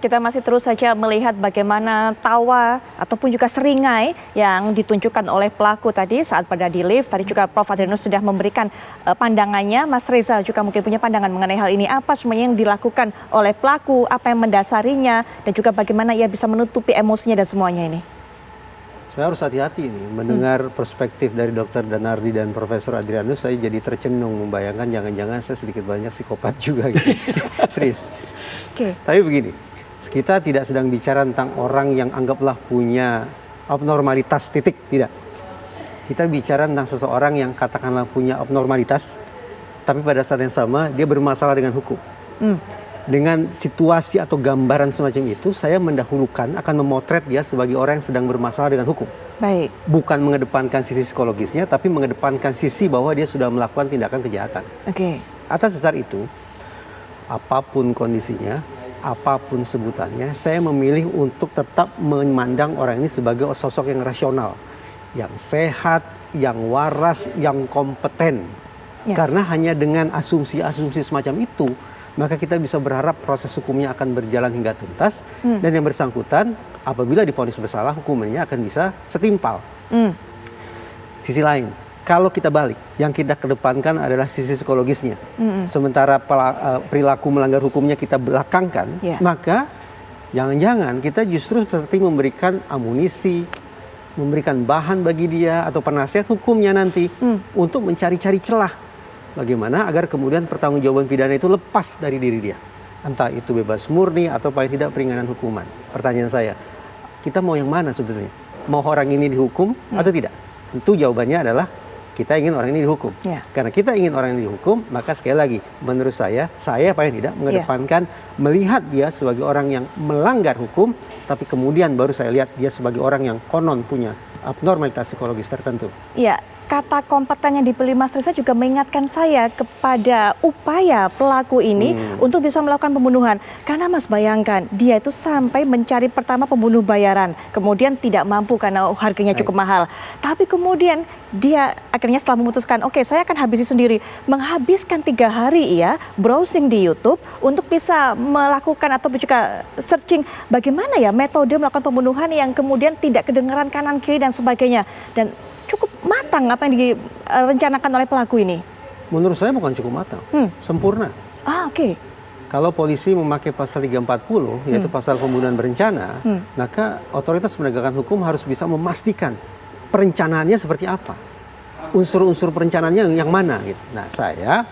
kita masih terus saja melihat bagaimana tawa ataupun juga seringai yang ditunjukkan oleh pelaku tadi saat berada di lift. Tadi juga Prof. Adrianus sudah memberikan pandangannya. Mas Reza juga mungkin punya pandangan mengenai hal ini. Apa sebenarnya yang dilakukan oleh pelaku, apa yang mendasarinya, dan juga bagaimana ia bisa menutupi emosinya dan semuanya ini? Saya harus hati-hati nih mendengar perspektif dari Dr. Danardi dan Profesor Adrianus. Saya jadi tercenung membayangkan jangan-jangan saya sedikit banyak psikopat juga gitu. Serius. Tapi begini, kita tidak sedang bicara tentang orang yang anggaplah punya abnormalitas titik, tidak. Kita bicara tentang seseorang yang katakanlah punya abnormalitas, tapi pada saat yang sama dia bermasalah dengan hukum. Dengan situasi atau gambaran semacam itu, saya mendahulukan akan memotret dia sebagai orang yang sedang bermasalah dengan hukum. Baik. Bukan mengedepankan sisi psikologisnya, tapi mengedepankan sisi bahwa dia sudah melakukan tindakan kejahatan. Atas dasar itu, apapun kondisinya, apapun sebutannya, saya memilih untuk tetap memandang orang ini sebagai sosok yang rasional, yang sehat, yang waras, yang kompeten. Karena hanya dengan asumsi-asumsi semacam itu, maka kita bisa berharap proses hukumnya akan berjalan hingga tuntas, dan yang bersangkutan apabila divonis bersalah, hukumannya akan bisa setimpal. Sisi lain, kalau kita balik, yang kita kedepankan adalah sisi psikologisnya. Sementara perilaku melanggar hukumnya kita belakangkan, maka jangan-jangan kita justru seperti memberikan amunisi, memberikan bahan bagi dia atau penasihat hukumnya nanti untuk mencari-cari celah. Bagaimana agar kemudian pertanggungjawaban pidana itu lepas dari diri dia. Entah itu bebas murni atau paling tidak peringanan hukuman. Pertanyaan saya, kita mau yang mana sebetulnya? Mau orang ini dihukum atau tidak? Tentu jawabannya adalah kita ingin orang ini dihukum. Karena kita ingin orang ini dihukum, maka sekali lagi menurut saya paling tidak mengedepankan melihat dia sebagai orang yang melanggar hukum, tapi kemudian baru saya lihat dia sebagai orang yang konon punya abnormalitas psikologis tertentu. Kata kompeten yang dipilih Mas Reza juga mengingatkan saya kepada upaya pelaku ini untuk bisa melakukan pembunuhan. Karena Mas bayangkan, dia itu sampai mencari pertama pembunuh bayaran. Kemudian tidak mampu karena harganya cukup mahal. Tapi kemudian dia akhirnya setelah memutuskan, oke, saya akan habisi sendiri. Menghabiskan 3 hari browsing di YouTube untuk bisa melakukan atau juga searching bagaimana ya metode melakukan pembunuhan yang kemudian tidak kedengaran kanan kiri dan sebagainya. Dan cukup matang apa yang direncanakan oleh pelaku ini? Menurut saya bukan cukup matang, sempurna. Kalau polisi memakai pasal 340, yaitu pasal pembunuhan berencana, maka otoritas penegakan hukum harus bisa memastikan perencanaannya seperti apa. Unsur-unsur perencanaannya yang mana gitu. Nah, saya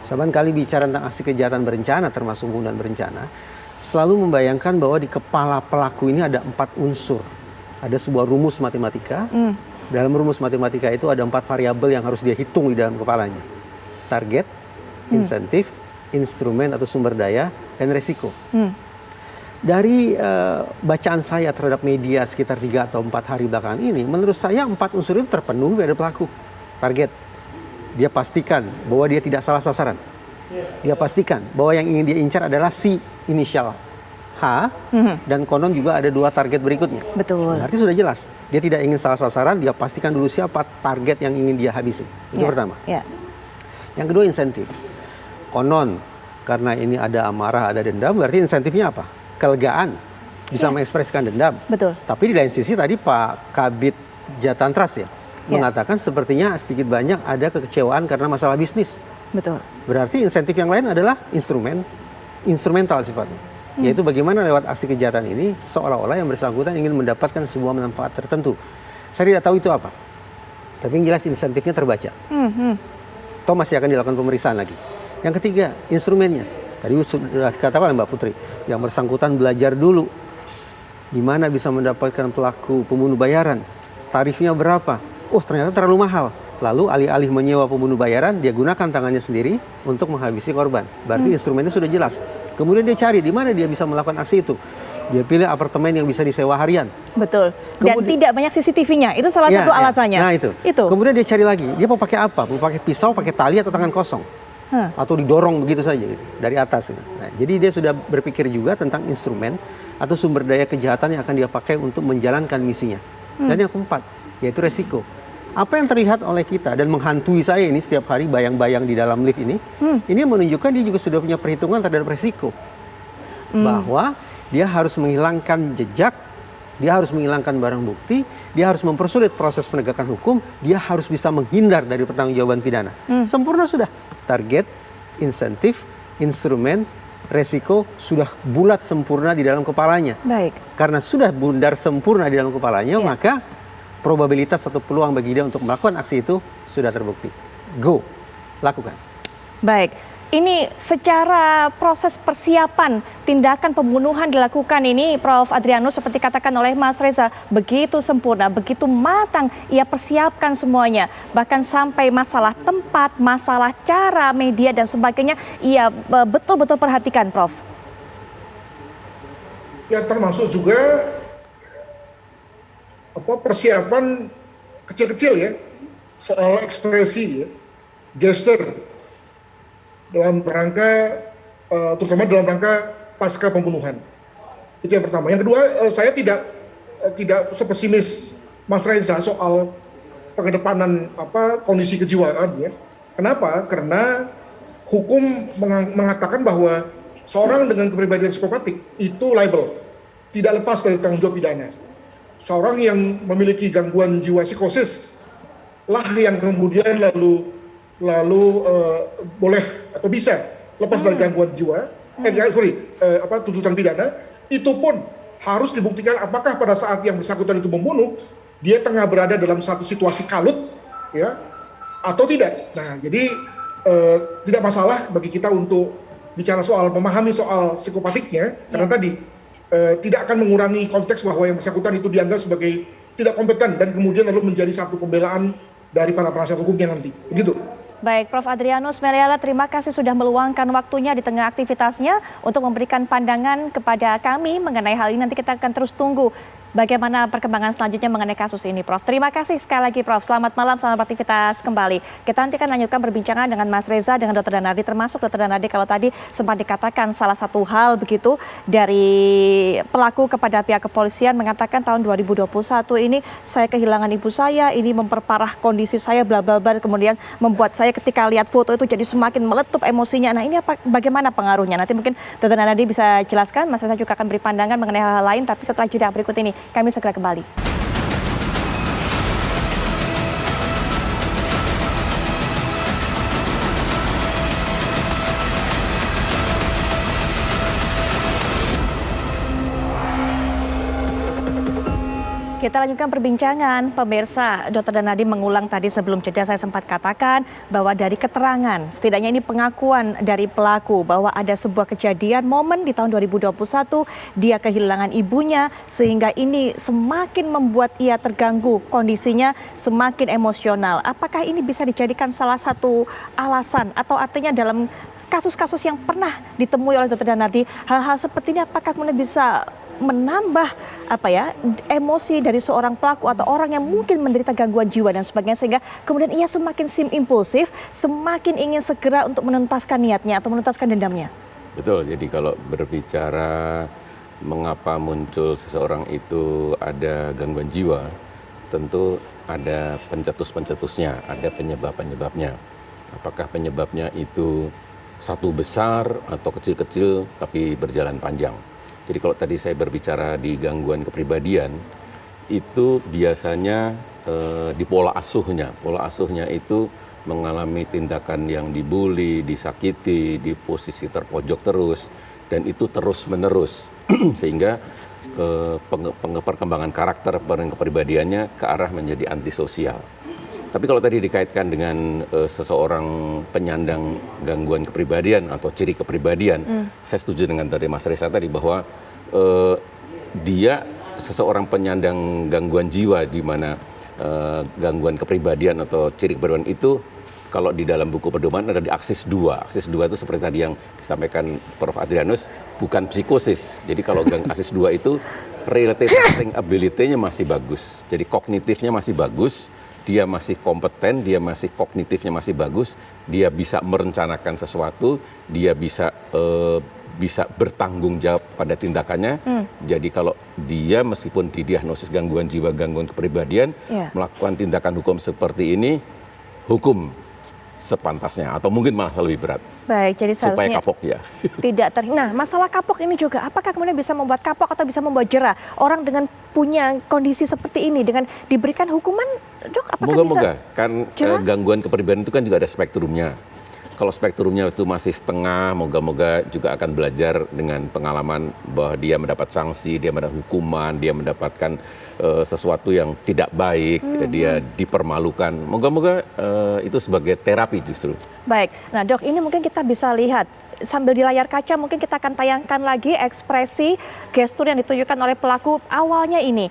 saban kali bicara tentang aksi kejahatan berencana termasuk pembunuhan berencana, selalu membayangkan bahwa di kepala pelaku ini ada 4 unsur. Ada sebuah rumus matematika. Dalam rumus matematika itu ada 4 variabel yang harus dia hitung di dalam kepalanya. Target, insentif, instrumen atau sumber daya, dan resiko. Dari bacaan saya terhadap media sekitar 3 atau 4 hari belakangan ini, menurut saya 4 unsur itu terpenuhi pada pelaku. Target, dia pastikan bahwa dia tidak salah sasaran. Dia pastikan bahwa yang ingin dia incar adalah si inisial H, dan konon juga ada 2 target berikutnya. Betul. Berarti sudah jelas, dia tidak ingin salah sasaran, dia pastikan dulu siapa target yang ingin dia habisi. Itu pertama. Yang kedua, insentif. Konon, karena ini ada amarah, ada dendam, berarti insentifnya apa? Kelegaan, bisa mengekspresikan dendam. Betul. Tapi di lain sisi tadi Pak Kabid Jatantras mengatakan sepertinya sedikit banyak ada kekecewaan karena masalah bisnis. Betul. Berarti insentif yang lain adalah instrumental sifatnya. Yaitu bagaimana lewat aksi kejahatan ini seolah-olah yang bersangkutan ingin mendapatkan sebuah manfaat tertentu. Saya tidak tahu itu apa. Tapi yang jelas insentifnya terbaca. Toh masih akan dilakukan pemeriksaan lagi. Yang ketiga, instrumennya. Tadi sudah dikatakan Mbak Putri, yang bersangkutan belajar dulu di mana bisa mendapatkan pelaku pembunuh bayaran. Tarifnya berapa? Oh, ternyata terlalu mahal. Lalu alih-alih menyewa pembunuh bayaran, dia gunakan tangannya sendiri untuk menghabisi korban. Berarti instrumennya sudah jelas. Kemudian dia cari di mana dia bisa melakukan aksi itu. Dia pilih apartemen yang bisa disewa harian. Betul. Dan tidak banyak CCTV-nya. Itu salah satu alasannya. Nah itu. Kemudian dia cari lagi. Dia mau pakai apa? Mau pakai pisau, pakai tali atau tangan kosong? Atau didorong begitu saja gitu, dari atas. Nah, jadi dia sudah berpikir juga tentang instrumen atau sumber daya kejahatan yang akan dia pakai untuk menjalankan misinya. Dan yang keempat, yaitu resiko. Apa yang terlihat oleh kita dan menghantui saya ini setiap hari bayang-bayang di dalam lift ini menunjukkan dia juga sudah punya perhitungan terhadap resiko. Bahwa dia harus menghilangkan jejak, dia harus menghilangkan barang bukti, dia harus mempersulit proses penegakan hukum, dia harus bisa menghindar dari pertanggungjawaban pidana. Sempurna sudah. Target, insentif, instrumen, resiko sudah bulat sempurna di dalam kepalanya. Baik. Karena sudah bundar sempurna di dalam kepalanya, maka probabilitas atau peluang bagi dia untuk melakukan aksi itu sudah terbukti. Go, lakukan. Baik. Ini secara proses persiapan tindakan pembunuhan dilakukan ini Prof. Adrianus seperti katakan oleh Mas Reza begitu sempurna, begitu matang ia persiapkan semuanya. Bahkan sampai masalah tempat, masalah cara, media dan sebagainya ia betul-betul perhatikan Prof. Ya termasuk juga persiapan kecil-kecil ya soal ekspresi ya, gestur dalam rangka terutama dalam rangka pasca pembunuhan. Itu yang pertama. Yang kedua, saya tidak sepesimis Mas Reza soal pengedepanan kondisi kejiwaan ya. Kenapa? Karena hukum mengatakan bahwa seorang dengan kepribadian psikopatik itu liable, tidak lepas dari tanggung jawab pidana. Seorang yang memiliki gangguan jiwa psikosis lah yang kemudian lalu boleh atau bisa lepas dari gangguan jiwa, tuntutan pidana, itu pun harus dibuktikan apakah pada saat yang bersangkutan itu membunuh, dia tengah berada dalam satu situasi kalut, ya, atau tidak. Nah, jadi tidak masalah bagi kita untuk bicara soal memahami soal psikopatiknya, karena tadi tidak akan mengurangi konteks bahwa yang bersangkutan itu dianggap sebagai tidak kompeten dan kemudian lalu menjadi satu pembelaan dari para penasihat hukumnya nanti, begitu. Baik, Prof. Adrianus Meliala, terima kasih sudah meluangkan waktunya di tengah aktivitasnya untuk memberikan pandangan kepada kami mengenai hal ini. Nanti kita akan terus tunggu bagaimana perkembangan selanjutnya mengenai kasus ini, Prof. Terima kasih sekali lagi, Prof. Selamat malam, selamat aktivitas kembali. Kita nanti akan lanjutkan perbincangan dengan Mas Reza, dengan Dr. Danardi, termasuk Dr. Danardi kalau tadi sempat dikatakan salah satu hal begitu dari pelaku kepada pihak kepolisian mengatakan tahun 2021 ini saya kehilangan ibu saya, ini memperparah kondisi saya, bla bla bla, kemudian membuat saya ketika lihat foto itu jadi semakin meletup emosinya. Nah, ini bagaimana pengaruhnya? Nanti mungkin Dr. Danardi bisa jelaskan, Mas Reza juga akan beri pandangan mengenai hal-hal lain, tapi setelah jeda berikut ini kami segera kembali. Kita lanjutkan perbincangan, pemirsa. Dr. Danardi mengulang tadi sebelum jeda saya sempat katakan bahwa dari keterangan, setidaknya ini pengakuan dari pelaku bahwa ada sebuah kejadian momen di tahun 2021 dia kehilangan ibunya sehingga ini semakin membuat ia terganggu, kondisinya semakin emosional. Apakah ini bisa dijadikan salah satu alasan atau artinya dalam kasus-kasus yang pernah ditemui oleh Dr. Danardi, hal-hal seperti ini apakah kemudian bisa menambah emosi dari seorang pelaku atau orang yang mungkin menderita gangguan jiwa dan sebagainya sehingga kemudian ia semakin impulsif, semakin ingin segera untuk menuntaskan niatnya atau menuntaskan dendamnya. Betul, jadi kalau berbicara mengapa muncul seseorang itu ada gangguan jiwa, tentu ada pencetus-pencetusnya, ada penyebab-penyebabnya. Apakah penyebabnya itu satu besar atau kecil-kecil tapi berjalan panjang. Jadi kalau tadi saya berbicara di gangguan kepribadian, itu biasanya di pola asuhnya itu mengalami tindakan yang dibully, disakiti, di posisi terpojok terus, dan itu terus-menerus, sehingga perkembangan karakter kepribadiannya ke arah menjadi antisosial. Tapi kalau tadi dikaitkan dengan seseorang penyandang gangguan kepribadian atau ciri kepribadian, saya setuju dengan dari Mas Reza tadi bahwa dia seseorang penyandang gangguan jiwa di mana gangguan kepribadian atau ciri kepribadian itu kalau di dalam buku pedoman ada di aksis 2. Aksis 2 itu seperti tadi yang disampaikan Prof. Adrianus, bukan psikosis. Jadi kalau aksis 2 itu relative thinking ability-nya masih bagus. Jadi kognitifnya masih bagus. Dia masih kompeten, dia masih kognitifnya masih bagus, dia bisa merencanakan sesuatu, dia bisa bertanggung jawab pada tindakannya. Jadi kalau dia meskipun didiagnosis gangguan jiwa, gangguan kepribadian, melakukan tindakan hukum seperti ini, hukum sepantasnya atau mungkin malah lebih berat. Baik, jadi supaya seharusnya kapok ya. tidak Nah, masalah kapok ini juga, apakah kemudian bisa membuat kapok atau bisa membuat jerah orang dengan punya kondisi seperti ini dengan diberikan hukuman, Dok? Apakah Moga-moga bisa kan gangguan kepribadian itu kan juga ada spektrumnya. Kalau spektrumnya itu masih setengah, moga-moga juga akan belajar dengan pengalaman bahwa dia mendapat sanksi, dia mendapat hukuman, dia mendapatkan sesuatu yang tidak baik, dia dipermalukan. Moga-moga itu sebagai terapi justru. Baik, nah Dok, ini mungkin kita bisa lihat sambil di layar kaca, mungkin kita akan tayangkan lagi ekspresi gestur yang ditunjukkan oleh pelaku awalnya ini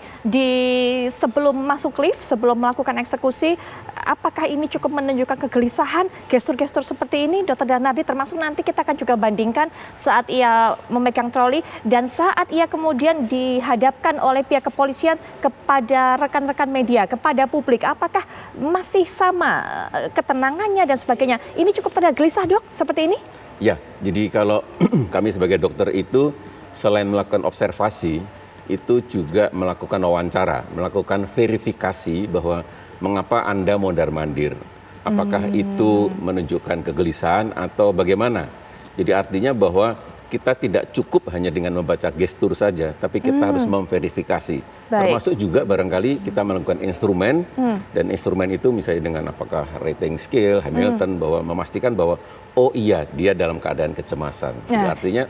sebelum masuk lift, sebelum melakukan eksekusi. Apakah ini cukup menunjukkan kegelisahan, gestur-gestur seperti ini, Dr. Darnardi, termasuk nanti kita akan juga bandingkan saat ia memegang troli dan saat ia kemudian dihadapkan oleh pihak kepolisian kepada rekan-rekan media, kepada publik. Apakah masih sama ketenangannya dan sebagainya? Ini cukup terlihat gelisah, Dok, seperti ini? Ya, jadi kalau kami sebagai dokter itu selain melakukan observasi, itu juga melakukan wawancara, melakukan verifikasi bahwa mengapa Anda mondar-mandir. Apakah itu menunjukkan kegelisahan atau bagaimana? Jadi artinya bahwa kita tidak cukup hanya dengan membaca gestur saja, tapi kita harus memverifikasi. Termasuk juga barangkali kita melakukan instrumen, dan instrumen itu misalnya dengan apakah rating scale, Hamilton, bahwa memastikan bahwa oh iya dia dalam keadaan kecemasan. Jadi artinya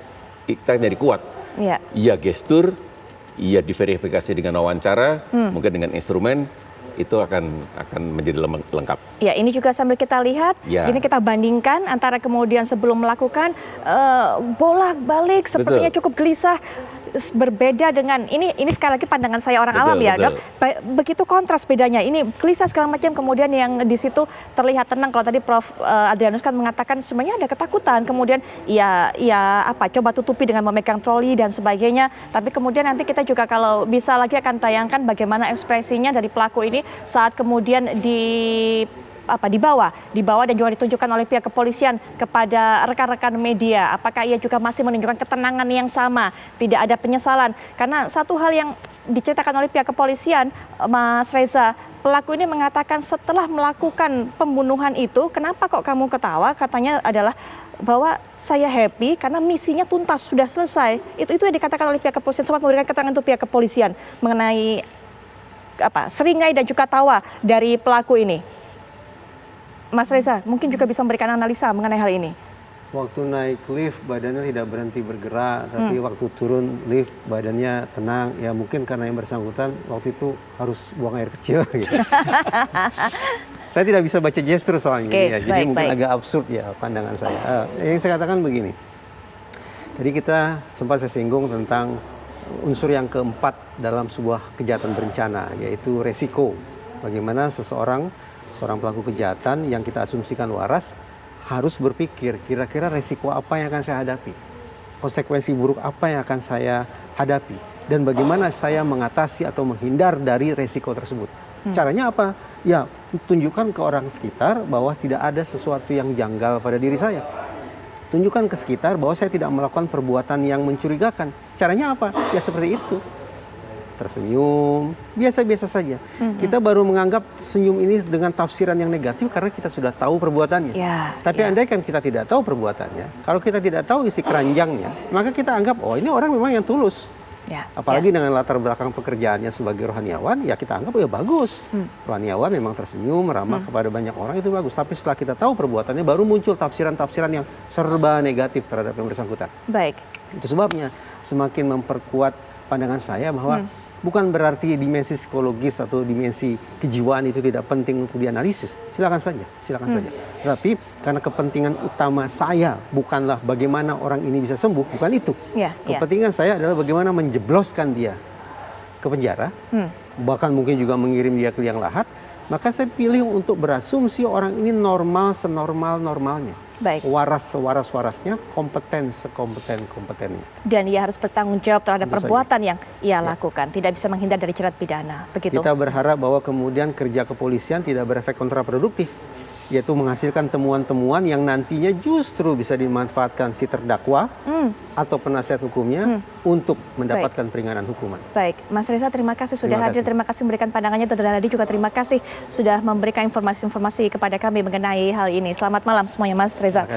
kita jadi kuat. Iya gestur, iya diverifikasi dengan wawancara, mungkin dengan instrumen, itu akan menjadi lengkap. Ya, ini juga sambil kita lihat, ini kita bandingkan antara kemudian sebelum melakukan bolak-balik, sepertinya cukup gelisah, berbeda dengan ini sekali lagi pandangan saya orang awam ya, Dok. Begitu kontras bedanya. Ini gelisah segala macam, kemudian yang di situ terlihat tenang. Kalau tadi Prof. Adrianus kan mengatakan sebenarnya ada ketakutan, kemudian coba tutupi dengan memegang troli dan sebagainya. Tapi kemudian nanti kita juga kalau bisa lagi akan tayangkan bagaimana ekspresinya dari pelaku ini saat kemudian dibawa dan juga ditunjukkan oleh pihak kepolisian kepada rekan-rekan media. Apakah ia juga masih menunjukkan ketenangan yang sama, tidak ada penyesalan? Karena satu hal yang diceritakan oleh pihak kepolisian, Mas Reza, pelaku ini mengatakan setelah melakukan pembunuhan itu, kenapa kok kamu ketawa? Katanya adalah bahwa saya happy karena misinya tuntas, sudah selesai. Itu yang dikatakan oleh pihak kepolisian, sempat memberikan keterangan untuk pihak kepolisian mengenai seringai dan juga tawa dari pelaku ini. Mas Reza, mungkin juga bisa memberikan analisa mengenai hal ini. Waktu naik lift badannya tidak berhenti bergerak, tapi waktu turun lift badannya tenang. Ya mungkin karena yang bersangkutan waktu itu harus buang air kecil. Gitu. Saya tidak bisa baca gestur soalnya, jadi mungkin agak absurd ya pandangan saya. Yang saya katakan begini, tadi kita sempat saya singgung tentang unsur yang keempat dalam sebuah kejahatan berencana, yaitu resiko. Bagaimana seorang pelaku kejahatan yang kita asumsikan waras harus berpikir kira-kira resiko apa yang akan saya hadapi, konsekuensi buruk apa yang akan saya hadapi, dan bagaimana saya mengatasi atau menghindar dari resiko tersebut. Caranya apa? Ya, tunjukkan ke orang sekitar bahwa tidak ada sesuatu yang janggal pada diri saya. Tunjukkan ke sekitar bahwa saya tidak melakukan perbuatan yang mencurigakan. Caranya apa? Ya seperti itu. Tersenyum, biasa-biasa saja. Kita baru menganggap senyum ini dengan tafsiran yang negatif karena kita sudah tahu perbuatannya. Tapi andai kan kita tidak tahu perbuatannya, kalau kita tidak tahu isi keranjangnya, maka kita anggap, oh ini orang memang yang tulus. Apalagi dengan latar belakang pekerjaannya sebagai rohaniawan, ya kita anggap ya bagus. Rohaniawan memang tersenyum, ramah kepada banyak orang, itu bagus. Tapi setelah kita tahu perbuatannya, baru muncul tafsiran-tafsiran yang serba negatif terhadap yang bersangkutan. Itu sebabnya semakin memperkuat pandangan saya bahwa bukan berarti dimensi psikologis atau dimensi kejiwaan itu tidak penting untuk dianalisis. Silakan saja. Tapi karena kepentingan utama saya bukanlah bagaimana orang ini bisa sembuh, bukan itu. Kepentingan saya adalah bagaimana menjebloskan dia ke penjara, bahkan mungkin juga mengirim dia ke liang lahat. Maka saya pilih untuk berasumsi orang ini normal senormal-normalnya. Waras sewaras-warasnya, kompeten sekompeten-kompetennya. Dan ia harus bertanggung jawab terhadap perbuatan yang ia lakukan. Tidak bisa menghindar dari jerat pidana. Begitu. Kita berharap bahwa kemudian kerja kepolisian tidak berefek kontraproduktif. yaitu menghasilkan temuan-temuan yang nantinya justru bisa dimanfaatkan si terdakwa atau penasihat hukumnya untuk mendapatkan peringanan hukuman. Baik, Mas Reza terima kasih sudah hadir, terima kasih memberikan pandangannya, dan Radi juga terima kasih sudah memberikan informasi-informasi kepada kami mengenai hal ini. Selamat malam semuanya Mas Reza.